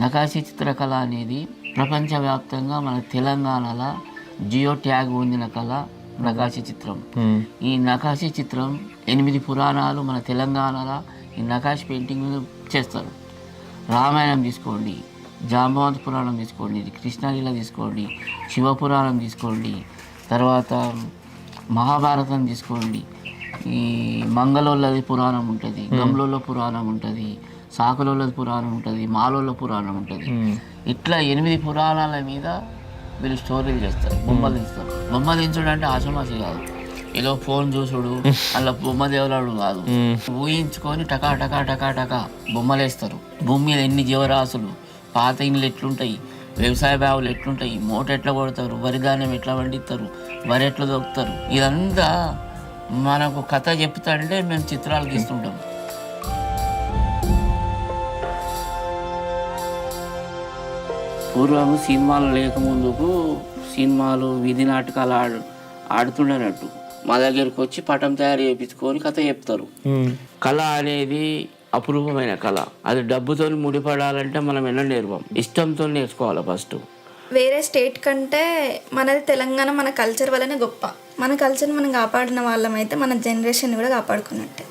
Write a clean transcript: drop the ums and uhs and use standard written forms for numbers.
నకాశీ చిత్రకళ అనేది ప్రపంచవ్యాప్తంగా మన తెలంగాణలో జియో ట్యాగ్ పొందిన కళ నకాశీ చిత్రం. ఈ నకాశీ చిత్రం 8 పురాణాలు మన తెలంగాణలో ఈ నకాశీ పెయింటింగ్ చేస్తారు. రామాయణం తీసుకోండి, జాంబవంత పురాణం తీసుకోండి, కృష్ణలీల తీసుకోండి, శివపురాణం తీసుకోండి, తర్వాత మహాభారతం తీసుకోండి, ఈ మంగళోళ్ళది పురాణం ఉంటుంది, గంలోళ్ళ పురాణం ఉంటుంది, సాకులోళ్ళది పురాణం ఉంటుంది, మాలోళ్ళ పురాణం ఉంటుంది. ఇట్లా 8 పురాణాల మీద వీళ్ళు స్టోరీలు చేస్తారు, బొమ్మలు తీస్తారు. బొమ్మలు దించుడు అంటే ఆషమాషి కాదు, ఏదో ఫోన్ చూసుడు అలా బొమ్మ దేవులాడు కాదు. ఊహించుకొని టకా టకా టకా టకా బొమ్మలు వేస్తారు. భూమి మీద ఎన్ని జీవరాశులు, పాత ఇండ్లు ఎట్లుంటాయి, వ్యవసాయ బావులు ఎట్లుంటాయి, మూట ఎట్లా కొడతారు, వరి ధాన్యం ఎట్లా పండిస్తారు, వరి ఎట్లా దొక్కుతారు, ఇదంతా మనకు కథ చెప్తాంటే మేము చిత్రాలు గీస్తుంటాం. పూర్వం సినిమాలు లేకముందుకు సినిమాలు వీధి నాటకాలు ఆడుతుండనట్టు మా దగ్గరికి వచ్చి పటం తయారు చేయించుకొని కథ చెప్తారు. కళ అనేది అపురూపమైన కళ. అది డబ్బుతో ముడిపడాలంటే మనం ఎలా నేర్పం, ఇష్టంతో నేర్చుకోవాలి. ఫస్ట్ వేరే స్టేట్ కంటే మనది తెలంగాణ, మన కల్చర్ వల్లనే గొప్ప. మన కల్చర్ మనం కాపాడిన వాళ్ళమైతే మన జనరేషన్ కూడా కాపాడుకున్నట్టే.